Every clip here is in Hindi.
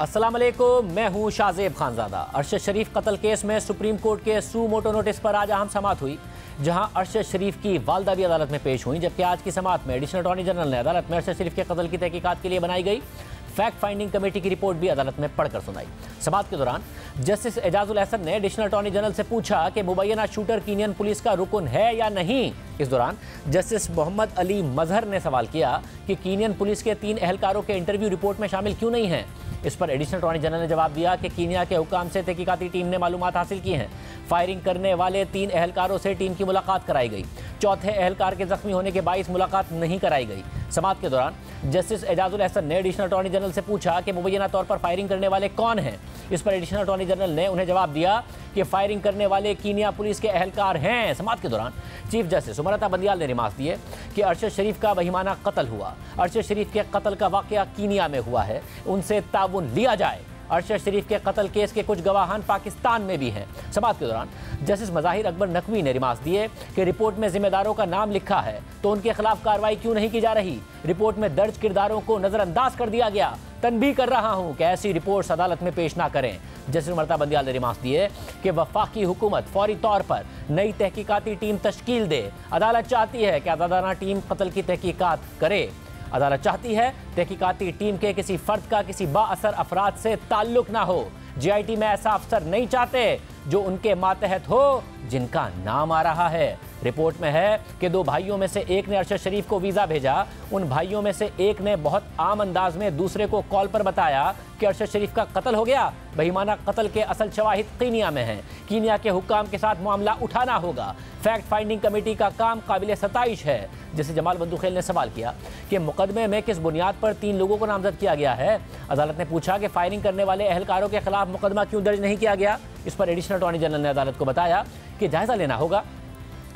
अस्सलाम वालेकुम, मैं हूं शाहजेब खानजादा। अरशद शरीफ कत्ल केस में सुप्रीम कोर्ट के सू मोटो नोटिस पर आज अहम समाअत हुई, जहां अरशद शरीफ की वालदा भी अदालत में पेश हुई। जबकि आज की समाअत में एडिशनल अटॉर्नी जनरल ने अदालत में अरशद शरीफ के कत्ल की तहकीकात के लिए बनाई गई फैक्ट फाइंडिंग कमेटी की रिपोर्ट भी अदालत में पढ़कर सुनाई। समाअत के दौरान जस्टिस एजाजुल एहसन ने एडिशनल अटॉर्नी जनरल से पूछा कि मुबैना शूटर कीनियन पुलिस का रुकन है या नहीं। इस दौरान जस्टिस मोहम्मद अली मजहर ने सवाल किया कि कीनियन पुलिस के 3 एहलकारों के इंटरव्यू रिपोर्ट में शामिल क्यों नहीं हैं। इस पर एडिशनल अटॉर्नी जनरल ने जवाब दिया कि कीनिया के हुकाम से तहकीकाती टीम ने मालूमात हासिल की हैं। फायरिंग करने वाले 3 एहलकारों से टीम की मुलाकात कराई गई। चौथे एहलकार के जख्मी होने के बाइस मुलाकात नहीं कराई गई। समाअत के दौरान जस्टिस एजाजुल एहसन ने एडिशनल अटॉर्नी जनरल से पूछा कि मुबैना तौर पर फायरिंग करने वाले कौन हैं। इस पर एडिशनल अटॉर्नी जनरल ने उन्हें जवाब दिया कि फायरिंग करने वाले कीनिया पुलिस के एहलकार हैं। समाअत के दौरान चीफ जस्टिस उमर बंदियाल ने रिमार्क दिए कि अरशद शरीफ का वहीमाना कत्ल हुआ। अरशद शरीफ के कत्ल का वाकया कीनिया में हुआ है, उनसे ताउन लिया जाए। अरशद शरीफ के कत्ल केस के कुछ गवाहान पाकिस्तान में भी हैं। समाअत के दौरान जस्टिस मज़ाहिर अकबर नकवी ने रिमार्क दिए कि रिपोर्ट में जिम्मेदारों का नाम लिखा है तो उनके खिलाफ कार्रवाई क्यों नहीं की जा रही। रिपोर्ट में दर्ज किरदारों को नजरअंदाज कर दिया गया। तनबीह कर रहा हूं कि ऐसी रिपोर्ट्स अदालत में पेश ना करें। जस्टिस उमर बंदियाल ने रिमार्क दिए कि वफाकी हुकूमत फौरी तौर पर नई तहकीकाती टीम तश्कील दे। अदालत चाहती है कि आज़ादाना टीम कत्ल की तहकीकात करे। अदालत चाहती है तहकीकाती टीम के किसी फर्द का किसी बाअसर अफराद से ताल्लुक ना हो। जीआईटी में ऐसा अफसर नहीं चाहते जो उनके मातहत हो जिनका नाम आ रहा है। रिपोर्ट में है कि 2 भाइयों में से एक ने अरशद शरीफ को वीज़ा भेजा। उन भाइयों में से एक ने बहुत आम अंदाज में दूसरे को कॉल पर बताया कि अरशद शरीफ का कत्ल हो गया। बेईमाना कत्ल के असल शवाहिद कीनिया में हैं। कीनिया के हुक्काम के साथ मामला उठाना होगा। फैक्ट फाइंडिंग कमेटी का काम काबिल सताइश है। जिसे जमाल बंदूखेल ने सवाल किया कि मुकदमे में किस बुनियाद पर 3 लोगों को नामजद किया गया है। अदालत ने पूछा कि फायरिंग करने वाले एहलकारों के खिलाफ मुकदमा क्यों दर्ज नहीं किया गया। इस पर एडिशनल अटॉर्नी जनरल ने अदालत को बताया कि जायजा लेना होगा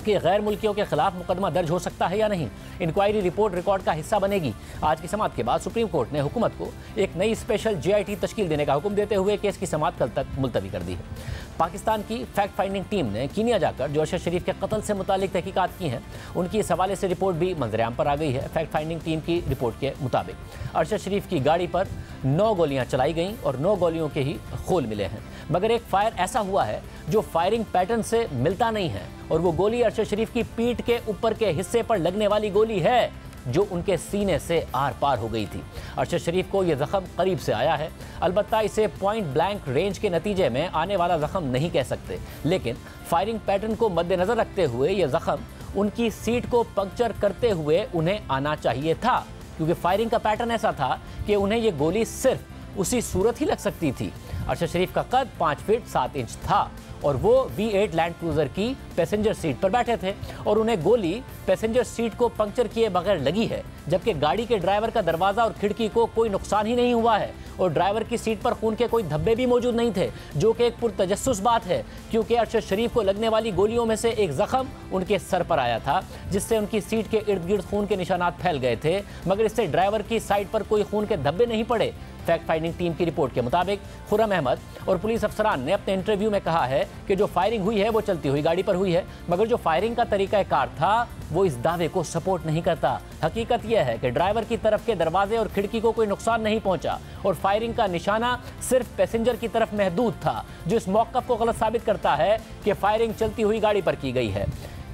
कि गैर मुल्कियों के खिलाफ मुकदमा दर्ज हो सकता है या नहीं। इंक्वायरी रिपोर्ट रिकॉर्ड का हिस्सा बनेगी। आज की समाअत के बाद सुप्रीम कोर्ट ने हुकूमत को एक नई स्पेशल जीआईटी तश्कील देने का हुक्म देते हुए केस की समाअत कल तक मुलतवी कर दी है। पाकिस्तान की फैक्ट फाइंडिंग टीम ने कीनिया जाकर जो अरशद शरीफ के कत्ल से मुतालिक तहकीकात की हैं, उनकी इस हवाले से रिपोर्ट भी मंजरेआम पर आ गई है। फैक्ट फाइंडिंग टीम की रिपोर्ट के मुताबिक अरशद शरीफ की गाड़ी पर 9 गोलियां चलाई गईं और 9 गोलियों के ही खोल मिले हैं। मगर एक फायर ऐसा हुआ है जो फायरिंग पैटर्न से मिलता नहीं है और वो गोली अरशद शरीफ की पीठ के ऊपर के हिस्से पर लगने वाली गोली है जो उनके सीने से आर पार हो गई थी। अरशद शरीफ को यह जख्म करीब से आया है। अलबत्ता इसे पॉइंट ब्लैंक रेंज के नतीजे में आने वाला जख्म नहीं कह सकते, लेकिन फायरिंग पैटर्न को मद्देनजर रखते हुए यह जख्म उनकी सीट को पंक्चर करते हुए उन्हें आना चाहिए था, क्योंकि फायरिंग का पैटर्न ऐसा था कि उन्हें यह गोली सिर्फ उसी सूरत ही लग सकती थी। अरशद शरीफ का कद 5 फीट 7 इंच था और वो V8 लैंड क्रूजर की पैसेंजर सीट पर बैठे थे और उन्हें गोली पैसेंजर सीट को पंक्चर किए बगैर लगी है, जबकि गाड़ी के ड्राइवर का दरवाज़ा और खिड़की को कोई नुकसान ही नहीं हुआ है और ड्राइवर की सीट पर खून के कोई धब्बे भी मौजूद नहीं थे, जो कि एक पुरतजस्सुस बात है, क्योंकि अरशद शरीफ को लगने वाली गोलियों में से एक जख्म उनके सर पर आया था, जिससे उनकी सीट के इर्द गिर्द खून के निशानात फैल गए थे, मगर इससे ड्राइवर की साइड पर कोई खून के धब्बे नहीं पड़े। फैक्ट फाइंडिंग टीम की रिपोर्ट के मुताबिक खुर्रम अहमद और पुलिस अफसरान ने अपने इंटरव्यू में कहा है कि जो फायरिंग हुई है वो चलती हुई गाड़ी पर हुई है, मगर जो फायरिंग का तरीकाकार था वो इस दावे को सपोर्ट नहीं करता। हकीकत यह है कि ड्राइवर की तरफ के दरवाजे और खिड़की को कोई नुकसान नहीं पहुंचा और फायरिंग का निशाना सिर्फ पैसेंजर की तरफ महदूद था, जो इस मौक़िफ़ को गलत साबित करता है कि फायरिंग चलती हुई गाड़ी पर की गई है।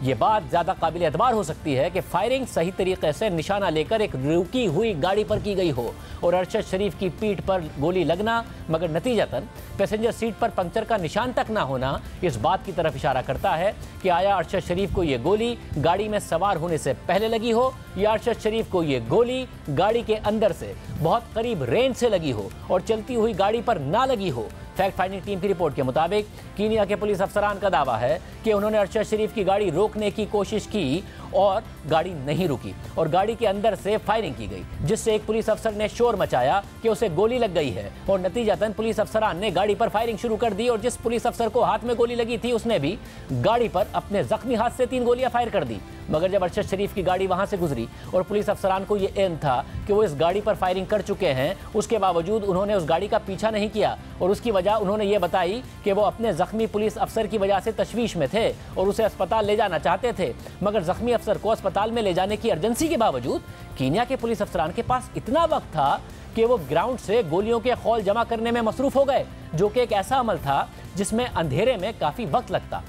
ये बात ज़्यादा काबिल एतबार हो सकती है कि फायरिंग सही तरीके से निशाना लेकर एक रुकी हुई गाड़ी पर की गई हो और अरशद शरीफ की पीठ पर गोली लगना मगर नतीजतन पैसेंजर सीट पर पंक्चर का निशान तक ना होना इस बात की तरफ इशारा करता है कि आया अरशद शरीफ को ये गोली गाड़ी में सवार होने से पहले लगी हो या अरशद शरीफ को ये गोली गाड़ी के अंदर से बहुत करीब रेंज से लगी हो और चलती हुई गाड़ी पर ना लगी हो। फैक्ट फाइंडिंग टीम की रिपोर्ट के मुताबिक कीनिया के पुलिस अफसरान का दावा है कि उन्होंने अरशद शरीफ की गाड़ी रोकने की कोशिश की और गाड़ी नहीं रुकी और गाड़ी के अंदर से फायरिंग की गई, जिससे एक पुलिस अफसर ने शोर मचाया कि उसे गोली लग गई है और नतीजतन पुलिस अफसरान ने गाड़ी पर फायरिंग शुरू कर दी और जिस पुलिस अफसर को हाथ में गोली लगी थी उसने भी गाड़ी पर अपने जख्मी हाथ से 3 गोलियां फायर कर दी। मगर जब अरशद शरीफ की गाड़ी वहां से गुजरी और पुलिस अफसरान को यह इल्म था कि वो इस गाड़ी पर फायरिंग कर चुके हैं, उसके बावजूद उन्होंने उस गाड़ी का पीछा नहीं किया और उसकी वजह उन्होंने ये बताई कि वो अपने जख्मी पुलिस अफसर की वजह से तशवीश में थे और उसे अस्पताल ले जाना चाहते थे, मगर जख्मी अफसर को अस्पताल में ले जाने की अर्जेंसी के बावजूद कीनिया के पुलिस अफसरान के पास इतना वक्त था कि वो ग्राउंड से गोलियों के खौल जमा करने में मसरूफ हो गए, जो कि एक ऐसा अमल था जिसमें अंधेरे में काफ़ी वक्त लगता।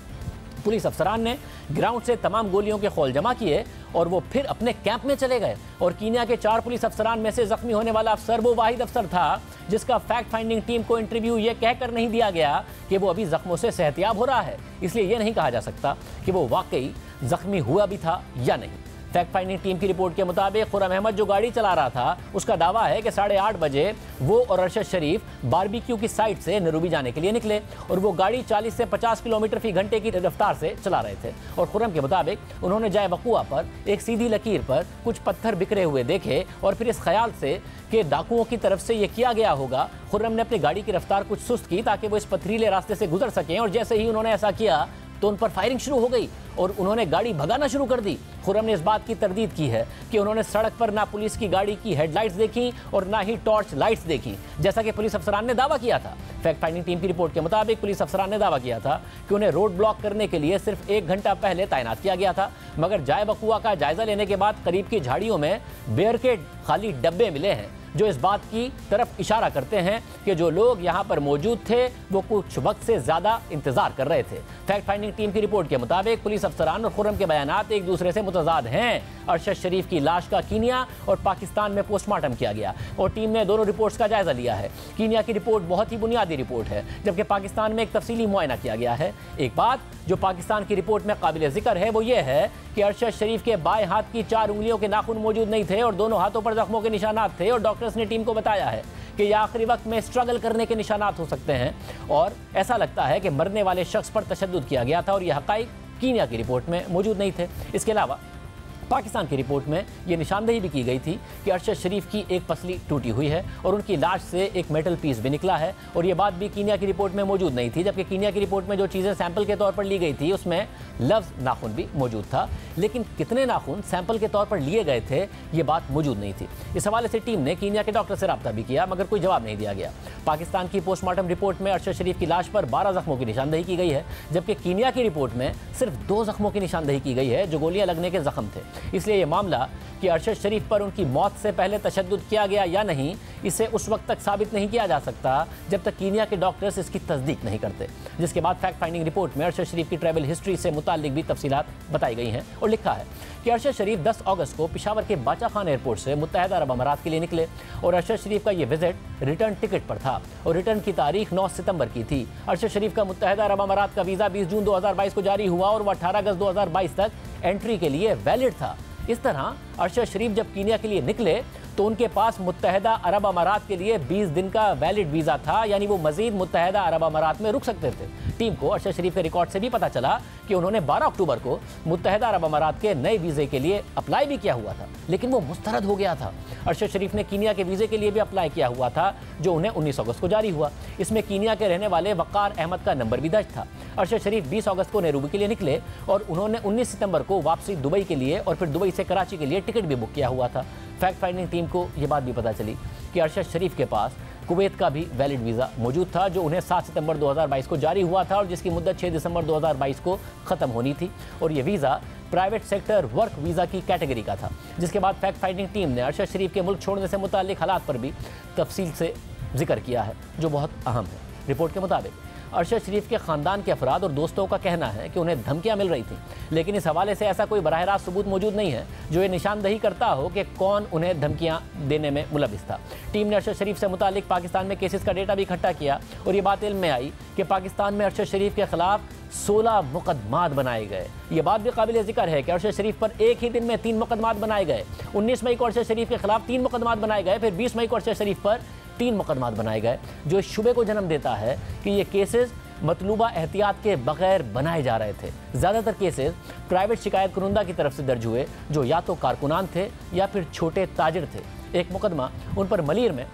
पुलिस अफसरान ने ग्राउंड से तमाम गोलियों के खौल जमा किए और वो फिर अपने कैंप में चले गए। और कीनिया के 4 पुलिस अफसरान में से जख्मी होने वाला अफसर वो वाहिद अफसर था जिसका फैक्ट फाइंडिंग टीम को इंटरव्यू ये कहकर नहीं दिया गया कि वो अभी जख्मों से सेहतियाब हो रहा है, इसलिए ये नहीं कहा जा सकता कि वो वाकई जख्मी हुआ भी था या नहीं। फैक्ट फाइंडिंग टीम की रिपोर्ट के मुताबिक खुर्रम अहमद जो गाड़ी चला रहा था उसका दावा है कि 8:30 बजे वो और अरशद शरीफ बारबेक्यू की साइट से नरूबी जाने के लिए निकले और वो गाड़ी 40 से 50 किलोमीटर फी घंटे की रफ्तार से चला रहे थे। और खुर्रम के मुताबिक उन्होंने जाए वक़ुआ पर एक सीधी लकीर पर कुछ पत्थर बिखरे हुए देखे और फिर इस ख्याल से कि डाकुओं की तरफ से ये किया गया होगा, खुर्रम ने अपनी गाड़ी की रफ्तार कुछ सुस्त की ताकि वो इस पथरीले रास्ते से गुजर सकें। और जैसे ही उन्होंने ऐसा किया तो उन पर फायरिंग शुरू हो गई और उन्होंने गाड़ी भगाना शुरू कर दी। खुर्रम ने इस बात की तरदीद की है कि उन्होंने सड़क पर ना पुलिस की गाड़ी की हेडलाइट्स देखी और ना ही टॉर्च लाइट्स देखी, जैसा कि पुलिस अफसरान ने दावा किया था। फैक्ट फाइंडिंग टीम की रिपोर्ट के मुताबिक पुलिस अफसरान ने दावा किया था कि उन्हें रोड ब्लॉक करने के लिए सिर्फ 1 घंटा पहले तैनात किया गया था, मगर जाए वक़ुआ का जायजा लेने के बाद करीब की झाड़ियों में बियर के खाली डब्बे मिले हैं जो इस बात की तरफ इशारा करते हैं कि जो लोग यहाँ पर मौजूद थे वो कुछ वक्त से ज़्यादा इंतजार कर रहे थे। फैक्ट फाइंडिंग टीम की रिपोर्ट के मुताबिक पुलिस अफसरान और खुर्रम के बयानात एक दूसरे से मुतजाद हैं। अरशद शरीफ की लाश का कीनिया और पाकिस्तान में पोस्टमार्टम किया गया और टीम ने दोनों रिपोर्ट्स का जायजा लिया है। कीनिया की रिपोर्ट बहुत ही बुनियादी रिपोर्ट है, जबकि पाकिस्तान में एक तफसीली मुआयना किया गया है। एक बात जो पाकिस्तान की रिपोर्ट में काबिल जिक्र है वो ये है कि अरशद शरीफ के बाएं हाथ की 4 उंगलियों के नाखून मौजूद नहीं थे और दोनों हाथों पर जख्मों के निशानात थे। और डॉक्टर्स ने टीम को बताया है कि यह आखिरी वक्त में स्ट्रगल करने के निशानात हो सकते हैं और ऐसा लगता है कि मरने वाले शख्स पर तशद्दुद किया गया था और यह हक़ाइक़ कीनिया की रिपोर्ट में मौजूद नहीं थे। इसके अलावा पाकिस्तान की रिपोर्ट में यह निशानदेही भी की गई थी कि अरशद शरीफ की एक पसली टूटी हुई है और उनकी लाश से एक मेटल पीस भी निकला है और ये बात भी कीनिया की रिपोर्ट में मौजूद नहीं थी, जबकि कीनिया की रिपोर्ट में जो चीज़ें सैंपल के तौर पर ली गई थी उसमें लफ्ज़ नाखून भी मौजूद था, लेकिन कितने नाखून सैंपल के तौर पर लिए गए थे ये बात मौजूद नहीं थी। इस हवाले से टीम ने कीनिया के डॉक्टर से रब्ता भी किया मगर कोई जवाब नहीं दिया गया। पाकिस्तान की पोस्टमार्टम रिपोर्ट में अरशद शरीफ की लाश पर 12 जख्मों की निशानदेही की गई है, जबकि कीनिया की रिपोर्ट में सिर्फ 2 जख्मों की निशानदेही की गई है जो गोलियां लगने के जख्म थे। इसलिए यह मामला कि अरशद शरीफ पर उनकी मौत से पहले तशद्दुद किया गया या नहीं, इसे उस वक्त तक साबित नहीं किया जा सकता जब तक कीनिया के डॉक्टर्स इसकी तस्दीक नहीं करते। जिसके बाद फैक्ट फाइंडिंग रिपोर्ट में अरशद शरीफ की ट्रैवल हिस्ट्री से मुताल्लिक भी तफसीलात बताई गई हैं और लिखा है कि अरशद शरीफ 10 अगस्त को पेशावर के बाचा खान एयरपोर्ट से मुत्तहदा अरब अमारात के लिए निकले और अरशद शरीफ का यह विजिट रिटर्न टिकट पर था और रिटर्न की तारीख 9 सितंबर की थी। अरशद शरीफ का मुत्तहदा अरब अमारात का वीज़ा 20 जून 2022 को जारी हुआ और वह 18 अगस्त 2022 तक एंट्री के लिए वैलिड था। इस तरह अरशद शरीफ जब कीनिया के लिए निकले तो उनके पास मुत्तहदा अरब अमारात के लिए 20 दिन का वैलिड वीज़ा था, यानी वो मजीद मुत्तहदा अरब अमारात में रुक सकते थे। टीम को अरशद शरीफ के रिकॉर्ड से भी पता चला कि उन्होंने 12 अक्टूबर को मुत्तहदा अरब अमारात के नए वीज़े के लिए अप्लाई भी किया हुआ था, लेकिन वो मुस्तरद हो गया था। अरशद शरीफ ने कीनिया के वीज़े के लिए भी अप्लाई किया हुआ था जो उन्हें 19 अगस्त को जारी हुआ। इसमें कीनिया के रहने वाले वक़ार अहमद का नंबर भी दर्ज था। अरशद शरीफ 20 अगस्त को नैरोबी के लिए निकले और उन्होंने 19 सितंबर को वापसी दुबई के लिए और फिर दुबई से कराची के लिए टिकट भी बुक किया हुआ था। फैक्ट फाइंडिंग टीम को यह बात भी पता चली कि अरशद शरीफ के पास कुवैत का भी वैलिड वीज़ा मौजूद था जो उन्हें 7 सितंबर 2022 को जारी हुआ था और जिसकी मुद्दत 6 दिसंबर 2022 को ख़त्म होनी थी और ये visa private sector work visa की कैटेगरी का था। जिसके बाद फैक्ट फाइंडिंग टीम ने अरशद शरीफ के मुल्क छोड़ने से मुताल्लिक हालात पर भी तफसील से जिक्र किया है जो बहुत अहम है। रिपोर्ट के मुताबिक अरशद शरीफ के ख़ानदान के अफराद और दोस्तों का कहना है कि उन्हें धमकियां मिल रही थीं, लेकिन इस हवाले से ऐसा कोई बराह रास्त सबूत मौजूद नहीं है जो ये निशानदही करता हो कि कौन उन्हें धमकियां देने में मुलविस था। टीम ने अरशद शरीफ से मुतालिक पाकिस्तान में केसेस का डेटा भी इकट्ठा किया और ये बात इल्म में आई कि पाकिस्तान में अरशद शरीफ के खिलाफ 16 मुकदमात बनाए गए। ये बात भी काबिल जिक्र है कि अरशद शरीफ पर एक ही दिन में 3 मुकदमात बनाए गए। 19 मई को अरशद शरीफ के खिलाफ 3 मुकदमात बनाए गए, फिर 20 मई को अरशद शरीफ पर 3 मुकदमात बनाए गए, जो इस शुबे को जन्म देता है कि ये केसेस मतलूबा एहतियात के बगैर बनाए जा रहे थे। ज़्यादातर केसेस प्राइवेट शिकायत कुनंदा की तरफ से दर्ज हुए जो या तो कारकुनान थे या फिर छोटे ताजिर थे। एक मुकदमा उन पर मलीर में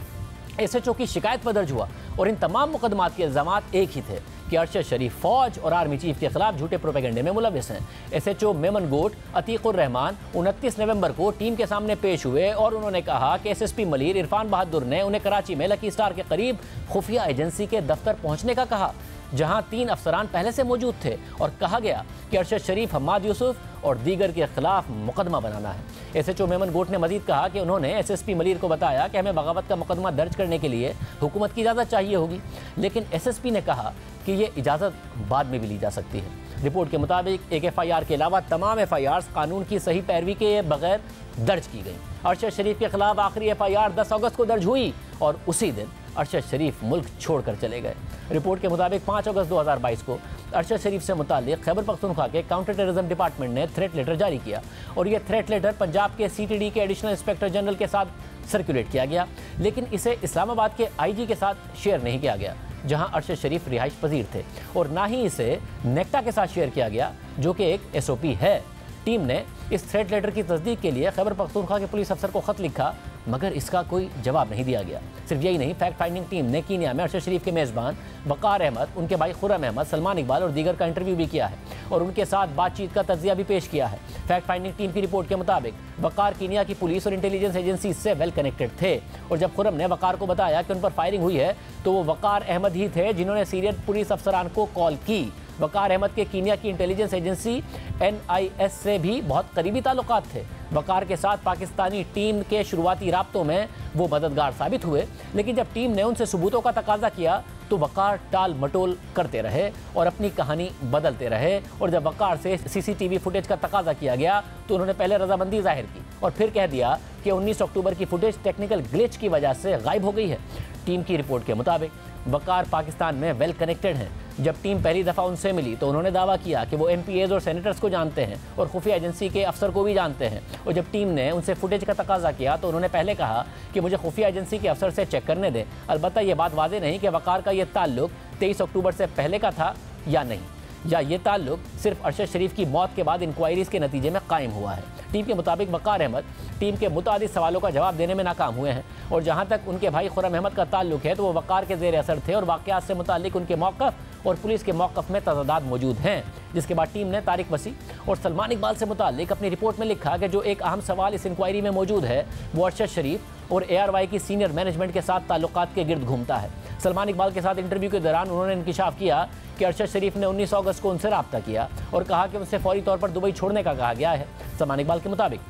SHO की शिकायत पर दर्ज हुआ और इन तमाम मुकदमात के इल्ज़ामात एक ही थे कि अरशद शरीफ फ़ौज और आर्मी चीफ के खिलाफ झूठे प्रोपेगेंडे में मुलविस हैं। SHO मेमन गोट अतीकुर रहमान 29 नवंबर को टीम के सामने पेश हुए और उन्होंने कहा कि SSP मलीर इरफान बहादुर ने उन्हें कराची में लकी स्टार के करीब खुफिया एजेंसी के दफ्तर पहुंचने का कहा। जहां 3 अफसरान पहले से मौजूद थे और कहा गया कि अरशद शरीफ, हम्माद यूसुफ और दीगर के खिलाफ मुकदमा बनाना है। एसएचओ मेमन गोट ने मजीद कहा कि उन्होंने एसएसपी मलिर को बताया कि हमें बगावत का मुकदमा दर्ज करने के लिए हुकूमत की इजाज़त चाहिए होगी, लेकिन एसएसपी ने कहा कि ये इजाज़त बाद में भी ली जा सकती है। रिपोर्ट के मुताबिक एक एफआईआर के अलावा तमाम एफआईआर कानून की सही पैरवी के बगैर दर्ज की गई। अरशद शरीफ के खिलाफ आखिरी एफआईआर 10 अगस्त को दर्ज हुई और उसी दिन अरशद शरीफ मुल्क छोड़कर चले गए। रिपोर्ट के मुताबिक 5 अगस्त 2022 को अरशद शरीफ से मुताल्लिक खैबर पख्तूनख्वा के काउंटर टेररिज्म डिपार्टमेंट ने थ्रेट लेटर जारी किया और यह थ्रेट लेटर पंजाब के सीटीडी के एडिशनल इंस्पेक्टर जनरल के साथ सर्कुलेट किया गया, लेकिन इसे इस्लामाबाद के आईजी के साथ शेयर नहीं किया गया, जहां अरशद शरीफ रिहाइश पजीर थे, और ना ही इसे नेक्टा के साथ शेयर किया गया, जो कि एक एसओपी है। टीम ने इस थ्रेट लेटर की तस्दीक के लिए खैबर पख्तूनख्वा के पुलिस अफसर को खत लिखा, मगर इसका कोई जवाब नहीं दिया गया। सिर्फ यही नहीं, फैक्ट फाइंडिंग टीम ने कीनिया में अरशद शरीफ के मेज़बान वकार अहमद, उनके भाई खुर्रम अहमद, सलमान इकबाल और दीगर का इंटरव्यू भी किया है और उनके साथ बातचीत का तज्जिया भी पेश किया है। फैक्ट फाइंडिंग टीम की रिपोर्ट के मुताबिक वकार कीनिया की पुलिस और इंटेलिजेंस एजेंसी से वेल कनेक्टेड थे, और जब खुर्रम ने वकार को बताया कि उन पर फायरिंग हुई है तो वो वकार अहमद ही थे जिन्होंने सीनियर पुलिस अफसरान को कॉल की। वकार अहमद के कीनिया की इंटेलिजेंस एजेंसी NIS से भी बहुत करीबी ताल्लुकात थे। वकार के साथ पाकिस्तानी टीम के शुरुआती राब्तों में वो मददगार साबित हुए, लेकिन जब टीम ने उनसे सबूतों का तकाजा किया तो वकार टाल मटोल करते रहे और अपनी कहानी बदलते रहे। और जब वकार से CCTV फुटेज का तकाजा किया गया तो उन्होंने पहले रजामंदी जाहिर की और फिर कह दिया कि 19 अक्टूबर की फुटेज टेक्निकल ग्लिच की वजह से गायब हो गई है। टीम की रिपोर्ट के मुताबिक वकार पाकिस्तान में वेल कनेक्टेड हैं। जब टीम पहली दफ़ा उनसे मिली तो उन्होंने दावा किया कि वो MPAs और सेनेटर्स को जानते हैं और खुफिया एजेंसी के अफसर को भी जानते हैं। और जब टीम ने उनसे फुटेज का तकाजा किया तो उन्होंने पहले कहा कि मुझे खुफिया एजेंसी के अफसर से चेक करने दें। अलबत्ता ये बात वाज़ेह नहीं कि वकार का ये ताल्लुक 23 अक्टूबर से पहले का था या नहीं, या ये ताल्लुक सिर्फ अरशद शरीफ की मौत के बाद इंक्वायरीज के नतीजे में कायम हुआ है। टीम के मुताबिक वकार अहमद टीम के मुतादिद सवालों का जवाब देने में नाकाम हुए हैं, और जहां तक उनके भाई खुर्रम अहमद का ताल्लुक है तो वो वकार के ज़ेर असर थे और वाक़यात से मुताल्लिक उनके मौक़िफ़ और पुलिस के मौक़िफ़ में तज़ादात मौजूद हैं। जिसके बाद टीम ने तारिक वसी और सलमान इकबाल से मुताल्लिक अपनी रिपोर्ट में लिखा कि जो एक अहम सवाल इस इंक्वायरी में मौजूद है वो अरशद शरीफ और ARY की सीनियर मैनेजमेंट के साथ ताल्लुकात के गिर्द घूमता है। सलमान इकबाल के साथ इंटरव्यू के दौरान उन्होंने इंकिशाफ किया कि अरशद शरीफ ने 19 अगस्त को उनसे रब्ता किया और कहा कि उनसे फौरी तौर पर दुबई छोड़ने का कहा गया है। सलमान इकबाल के मुताबिक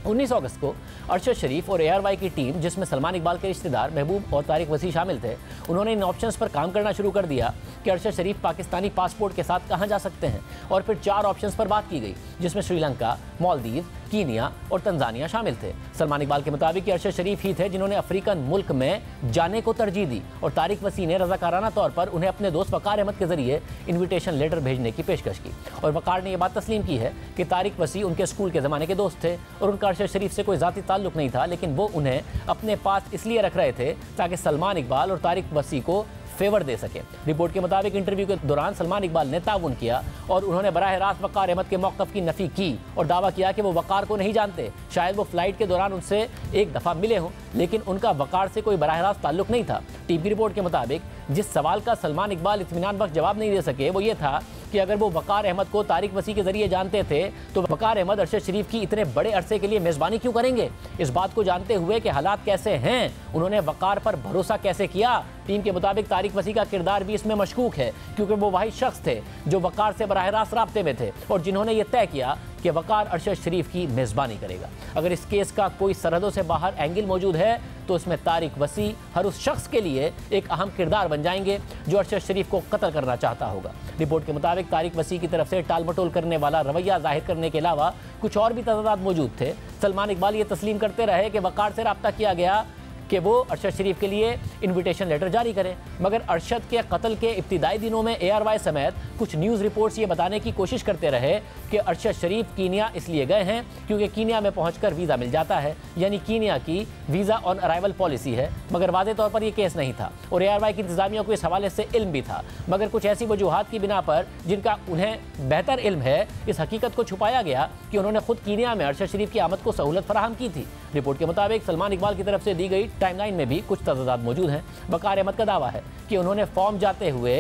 19 अगस्त को अरशद शरीफ और ARY की टीम, जिसमें सलमान इकबाल के रिश्तेदार महबूब और तारिक वसी शामिल थे, उन्होंने इन ऑप्शंस पर काम करना शुरू कर दिया कि अरशद शरीफ पाकिस्तानी पासपोर्ट के साथ कहां जा सकते हैं, और फिर 4 ऑप्शंस पर बात की गई जिसमें श्रीलंका, मालदीव, कीनिया और तंजानिया शामिल थे। सलमान इकबाल के मुताबिक अरशद शरीफ ही थे जिन्होंने अफ्रीकन मुल्क में जाने को तरजीह दी, और तारिक वसी ने रज़ाकाराना तौर पर उन्हें अपने दोस्त वकार अहमद के जरिए इन्विटेशन लेटर भेजने की पेशकश की। और वकार ने यह बात तस्लीम की है कि तारिक वसी उनके स्कूल के ज़माने के दोस्त थे और उनका अरशद शरीफ से कोई ज़ाती ताल्लुक नहीं था, लेकिन वो उन्हें अपने पास इसलिए रख रहे थे ताकि सलमान इकबाल और तारिक वसी को फेवर दे सके। रिपोर्ट के मुताबिक इंटरव्यू के दौरान सलमान इकबाल ने ताउन किया और उन्होंने बराह रास्त वकार अहमद के मौक़िफ़ की नफ़ी की और दावा किया कि वो वकार को नहीं जानते। शायद वो फ्लाइट के दौरान उनसे एक दफ़ा मिले हों, लेकिन उनका वकार से कोई बराह रास्त ताल्लुक नहीं था। टीम की रिपोर्ट के मुताबिक जिस सवाल का सलमान इकबाल इत्मीनान बख्श जवाब नहीं दे सके वो ये था कि अगर वो वकार अहमद को तारिक वसी के जरिए जानते थे तो वकार अहमद अरशद शरीफ की इतने बड़े अरसे के लिए मेज़बानी क्यों करेंगे। इस बात को जानते हुए कि हालात कैसे हैं, उन्होंने वकार पर भरोसा कैसे किया। टीम के मुताबिक तारिक वसी का किरदार भी इसमें मशकूक है, क्योंकि वो वही शख्स थे जो वकार से बराह रास्त राब्ते में थे और जिन्होंने ये तय किया कि वकार अरशद शरीफ की मेज़बानी करेगा। अगर इस केस का कोई सरहदों से बाहर एंगल मौजूद है तो इसमें तारिक वसी हर उस शख्स के लिए एक अहम किरदार बन जाएंगे जो अरशद शरीफ को कत्ल करना चाहता होगा। रिपोर्ट के मुताबिक तारिक वसी की तरफ से टाल मटोल करने वाला रवैया जाहिर करने के अलावा कुछ और भी तज़ादात मौजूद थे। सलमान इकबाल ये तस्लीम करते रहे कि वकार से रब्ता किया गया कि वो अरशद शरीफ के लिए इन्विटेशन लेटर जारी करें, मगर अरशद के कत्ल के इब्तिदाई दिनों में ARY समेत कुछ न्यूज़ रिपोर्ट्स ये बताने की कोशिश करते रहे कि अरशद शरीफ कीनिया इसलिए गए हैं क्योंकि कीनिया में पहुंचकर वीज़ा मिल जाता है, यानी कीनिया की वीज़ा ऑन अराइवल पॉलिसी है। मगर वाज़े तौर पर यह केस नहीं था और ARY की इंतज़ामिया को इस हवाले से इल्म भी था, मगर कुछ ऐसी वजूहात की बिना पर जिनका उन्हें बेहतर इल्म है, इस हकीकत को छुपाया गया कि उन्होंने खुद कीनिया में अरशद शरीफ की आमद को सहूलत फराहम की थी। रिपोर्ट के मुताबिक सलमान इकबाल की तरफ से दी गई टाइमलाइन में भी कुछ तज़ादात मौजूद हैं। वकार अहमद का दावा है कि उन्होंने फॉर्म जाते हुए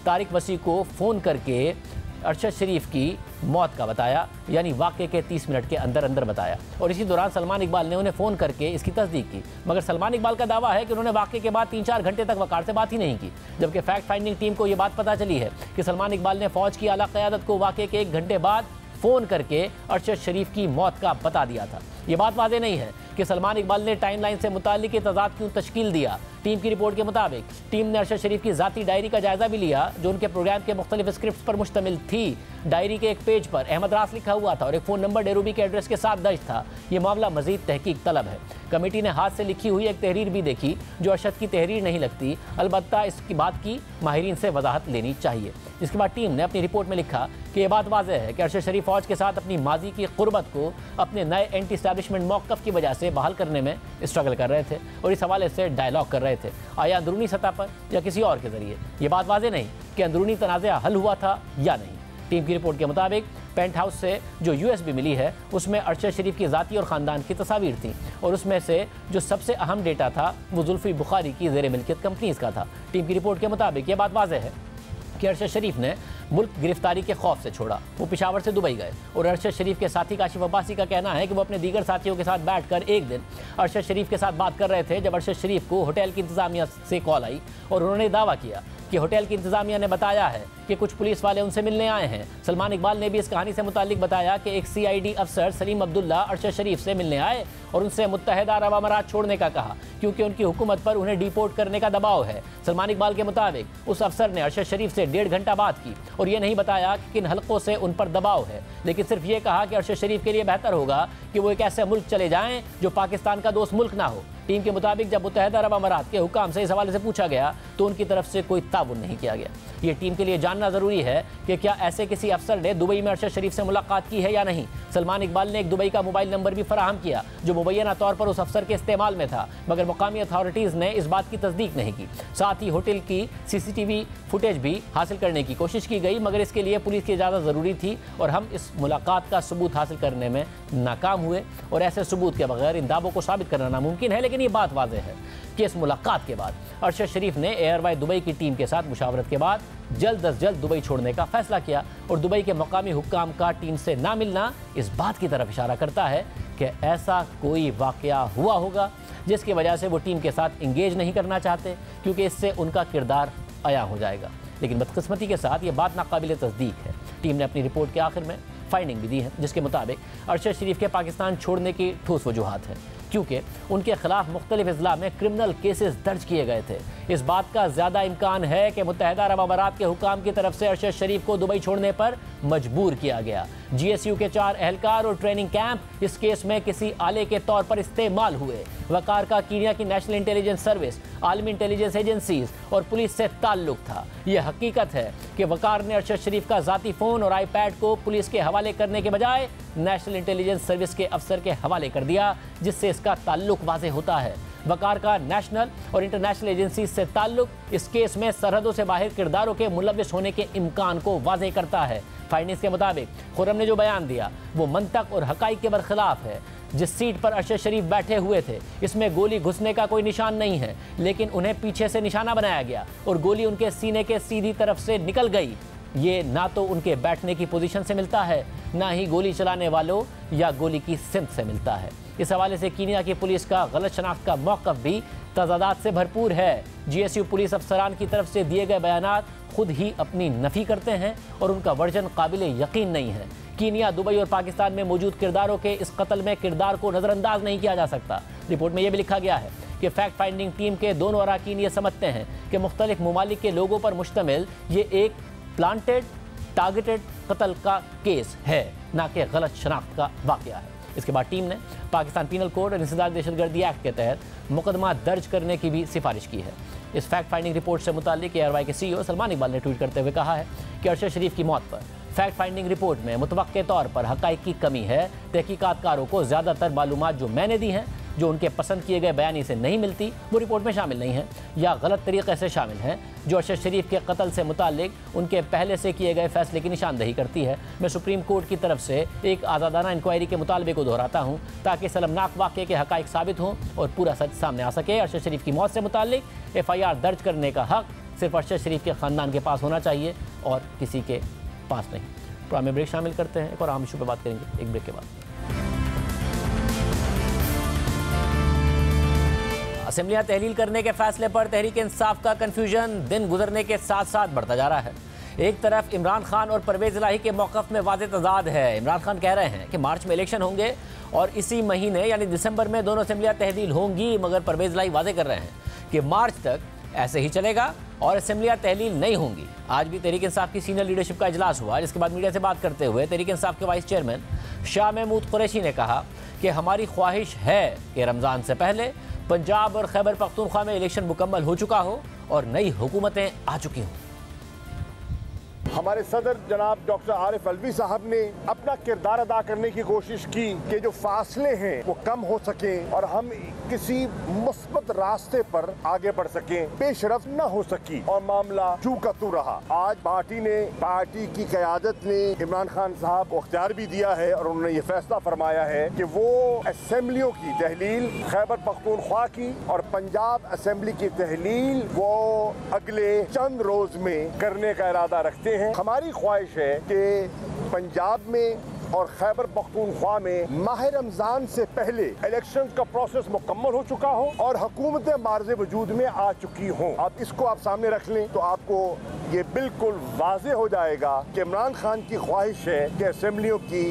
तारिक वसी को फ़ोन करके अरशद शरीफ की मौत का बताया, यानी वाक़े के 30 मिनट के अंदर अंदर बताया। और इसी दौरान सलमान इकबाल ने उन्हें फ़ोन करके इसकी तस्दीक की, मगर सलमान इकबाल का दावा है कि उन्होंने वाक़े के बाद 3-4 घंटे तक वक़ार से बात ही नहीं की। जबकि फैक्ट फाइंडिंग टीम को ये बात पता चली है कि सलमान इकबाल ने फ़ौज की आला क़यादत को वाक़े के 1 घंटे बाद फ़ोन करके अरशद शरीफ की मौत का बता दिया था। ये बात वाज़ेह नहीं है कि सलमान इकबाल ने टाइमलाइन से मुताल्लिक़ तज़ाद क्यों तश्कील दिया। टीम की रिपोर्ट के मुताबिक टीम ने अरशद शरीफ की ज़ाती डायरी का जायज़ा भी लिया, जो उनके प्रोग्राम के मुख्तलिफ स्क्रिप्ट पर मुश्तमिल थी। डायरी के एक पेज पर अहमद रास लिखा हुआ था और एक फ़ोन नंबर डेरूबी के एड्रेस के साथ दर्ज था। ये मामला मज़ीद तहकीक तलब है। कमेटी ने हाथ से लिखी हुई एक तहरीर भी देखी, जो अरशद की तहरीर नहीं लगती, अलबत्ता इसकी बात की माहिरीन से वजाहत लेनी चाहिए। इसके बाद टीम ने अपनी रिपोर्ट में लिखा कि यह बात वाज़ेह है कि अरशद शरीफ फ़ौज के साथ अपनी माजी की क़ुर्बत को अपने नए एंटी एस्टैब्लिशमेंट मौक़िफ़ की वजह से बहाल करने में स्ट्रगल कर रहे थे और इस हवाले से डायलॉग कर रहे थे, आया अंदरूनी सतह पर या किसी और के ज़रिए। ये बात वाज़ेह नहीं कि अंदरूनी तनाज़ा हल हुआ था या नहीं। टीम की रिपोर्ट के मुताबिक पेंट हाउस से जो USB मिली है उसमें अरशद शरीफ की ज़ाती और ख़ानदान की तस्वीर थी और उसमें से जो सबसे अहम डेटा था वो जुल्फ़ी बुखारी की ज़ेर मिल्कियत कंपनीज़ का था। टीम की रिपोर्ट के मुताबिक ये बात वाज़ेह है कि अरशद शरीफ ने मुल्क गिरफ्तारी के खौफ से छोड़ा। वो पेशावर से दुबई गए और अरशद शरीफ के साथी काशिफ अब्बासी का कहना है कि वो अपने दीगर साथियों के साथ बैठकर एक दिन अरशद शरीफ के साथ बात कर रहे थे जब अरशद शरीफ को होटल की इंतज़ामिया से कॉल आई और उन्होंने दावा किया कि होटल की इंतज़ामिया ने बताया है कि कुछ पुलिस वाले उनसे मिलने आए हैं। सलमान इकबाल ने भी इस कहानी से मुताल्लिक बताया कि एक CID अफसर सलीम अब्दुल्ला अरशद शरीफ से मिलने आए और उनसे मुत्तहिदा अरब अमारात छोड़ने का कहा, क्योंकि उनकी हुकूमत पर उन्हें डिपोर्ट करने का दबाव है। सलमान इकबाल के मुताबिक उस अफसर ने अरशद शरीफ से 1.5 घंटा बात की और ये नहीं बताया कि किन हलकों से उन पर दबाव है, लेकिन सिर्फ ये कहा कि अरशद शरीफ के लिए बेहतर होगा कि वो एक ऐसे मुल्क चले जाएं जो पाकिस्तान का दोस्त मुल्क ना हो। टीम के मुताबिक जब मुत्तहिदा अरब अमारात के हुकाम से इस हवाले से पूछा गया तो उनकी तरफ से कोई ताउन नहीं किया गया। ये टीम के लिए जानना ज़रूरी है कि क्या ऐसे किसी अफसर ने दुबई में अरशद शरीफ से मुलाकात की है या नहीं। सलमान इकबाल ने एक दुबई का मोबाइल नंबर भी फराहम किया जो मुबैना तौर पर उस अफसर के इस्तेमाल में था, मगर मुकामी अथॉरिटीज़ ने इस बात की तस्दीक नहीं की। साथ ही होटल की CCTV फुटेज भी हासिल करने की कोशिश की गई, मगर इसके लिए पुलिस की इजाज़त ज़रूरी थी और हम इस मुलाकात का सबूत हासिल करने में नाकाम हुए और ऐसे सबूत के बगैर इन दावों को साबित करना नामुमकिन है। लेकिन ये बात वाज़ेह है कि इस मुलाकात के बाद अरशद शरीफ ने एयरवाई दुबई की टीम के साथ मुशावरत के बाद जल्द अज जल्द दुबई छोड़ने का फैसला किया और दुबई के मकामी हुक्काम का टीम से ना मिलना इस बात की तरफ इशारा करता है कि ऐसा कोई वाक़या हुआ होगा जिसकी वजह से वो टीम के साथ इंगेज नहीं करना चाहते, क्योंकि इससे उनका किरदार अया हो जाएगा। लेकिन बदकिस्मती के साथ ये बात नाकाबिल तस्दीक है। टीम ने अपनी रिपोर्ट के आखिर में फाइंडिंग भी दी है जिसके मुताबिक अरशद शरीफ के पाकिस्तान छोड़ने की ठोस वजूहात है, क्योंकि उनके खिलाफ मुख्तलिफ अजला में क्रिमिनल केसेस दर्ज किए गए थे। इस बात का ज़्यादा इम्कान है कि मुत्तहिदा अरब अमारात के हुकाम की तरफ से अरशद शरीफ को दुबई छोड़ने पर मजबूर किया गया। GSU के 4 एहलकार और ट्रेनिंग कैंप इस केस में किसी आले के तौर पर इस्तेमाल हुए। वकार का कीनिया की नेशनल इंटेलिजेंस सर्विस, आलमी इंटेलिजेंस एजेंसीज और पुलिस से ताल्लुक था। यह हकीकत है कि वकार ने अरशद शरीफ का ज़ाती फ़ोन और iPad को पुलिस के हवाले करने के बजाय नेशनल इंटेलिजेंस सर्विस के अफसर के हवाले कर दिया, जिससे इसका ताल्लुक वाज़ेह होता है। वकार का नेशनल और इंटरनेशनल एजेंसी से ताल्लुक इस केस में सरहदों से बाहर किरदारों के मुलविस होने के इम्कान को वाज़ेह करता है। फाइंडिंग्स के मुताबिक खुर्रम ने जो बयान दिया वो मंतक और हकाइक के बरखिलाफ है। जिस सीट पर अरशद शरीफ बैठे हुए थे इसमें गोली घुसने का कोई निशान नहीं है, लेकिन उन्हें पीछे से निशाना बनाया गया और गोली उनके सीने के सीधी तरफ से निकल गई। ये ना तो उनके बैठने की पोजीशन से मिलता है, ना ही गोली चलाने वालों या गोली की सिमत से मिलता है। इस हवाले से कीनिया की पुलिस का गलत शनाख्त का मौक़िफ़ भी तज़ादात से भरपूर है। GSU पुलिस अफसरान की तरफ से दिए गए बयानात खुद ही अपनी नफ़ी करते हैं और उनका वर्जन काबिल यकीन नहीं है। कीनिया, दुबई और पाकिस्तान में मौजूद किरदारों के इस कत्ल में किरदार को नज़रअंदाज नहीं किया जा सकता। रिपोर्ट में यह भी लिखा गया है कि फैक्ट फाइंडिंग टीम के दोनों अरकान ये समझते हैं कि मुख्तलिफ ममालिक के लोगों पर मुश्तमिल ये एक प्लांटेड टारगेटेड कत्ल का केस है, ना कि गलत शनाख्त का वाक़या है। इसके बाद टीम ने पाकिस्तान पीनल कोड और इंसदाद दहशतगर्दी एक्ट के तहत मुकदमा दर्ज करने की भी सिफारिश की है। इस फैक्ट फाइंडिंग रिपोर्ट से मुताल्लिक एयरवाई के CEO सलमान इकबाल ने ट्वीट करते हुए कहा है कि अरशद शरीफ की मौत पर फैक्ट फाइंडिंग रिपोर्ट में मुतवक्के तौर पर हक़ाइक़ की कमी है। तहकीकातकारों को ज़्यादातर मालूमात जो मैंने दी हैं, जो उनके पसंद किए गए बयानी से नहीं मिलती, वो रिपोर्ट में शामिल नहीं है या गलत तरीके से शामिल हैं, जो अरशद शरीफ के कत्ल से मुताल्लिक उनके पहले से किए गए फैसले की निशानदही करती है। मैं सुप्रीम कोर्ट की तरफ से एक आज़ादाना इंक्वायरी के मुतालबे को दोहराता हूँ ताकि शर्मनाक वाक़े के हक़ाइक़ साबित हों और पूरा सच सामने आ सके। अरशद शरीफ की मौत से मुताल्लिक FIR दर्ज करने का हक़ सिर्फ अरशद शरीफ के ख़ानदान के पास होना चाहिए और किसी के पास नहीं। प्रोग्राम में ब्रेक शामिल करते हैं, एक और आम इशू पर बात करेंगे एक ब्रेक के बाद। असेंबलियां तहलील करने के फैसले पर तहरीक इंसाफ का कंफ्यूजन दिन गुजरने के साथ साथ बढ़ता जा रहा है। एक तरफ इमरान खान और परवेज इलाही के मौक़िफ़ में वाज़ेह तज़ाद है। इमरान खान कह रहे हैं कि मार्च में इलेक्शन होंगे और इसी महीने यानी दिसंबर में दोनों असेंबलियां तहलील होंगी, मगर परवेज इलाही वाज़ेह कर रहे हैं कि मार्च तक ऐसे ही चलेगा और असेंबलियां तहलील नहीं होंगी। आज भी तहरीक इंसाफ की सीनियर लीडरशिप का इजलास हुआ, जिसके बाद मीडिया से बात करते हुए तहरीक इंसाफ के वाइस चेयरमैन शाह महमूद कुरैशी ने कहा कि हमारी ख्वाहिश है कि रमज़ान से पहले पंजाब और खैबर पख्तूनख्वा में इलेक्शन मुकम्मल हो चुका हो और नई हुकूमतें आ चुकी हों। हमारे सदर जनाब डॉक्टर आरिफ अलवी साहब ने अपना किरदार अदा करने की कोशिश की कि जो फासले हैं वो कम हो सके और हम किसी मुस्बत रास्ते पर आगे बढ़ सकें। पेशरफ न हो सकी और मामला चू का तू रहा। आज पार्टी की क़यादत ने इमरान खान साहब को अख्तियार भी दिया है और उन्होंने ये फैसला फरमाया है कि वो असेंबलियों की तहलील खैबर पख्तूनख्वा की और पंजाब असेंबली की तहलील वो अगले चंद रोज में करने का इरादा रखते हैं। हमारी ख्वाहिश है कि पंजाब में और खैबर पख्तूनख्वा में माह रमजान से पहले इलेक्शन का प्रोसेस मुकम्मल हो चुका हो और हुकूमतें मार्ज़े वजूद में आ चुकी हों। अब इसको आप सामने रख लें तो आपको ये बिल्कुल वाज़ेह हो जाएगा कि इमरान खान की ख्वाहिश है कि असेंबलियों की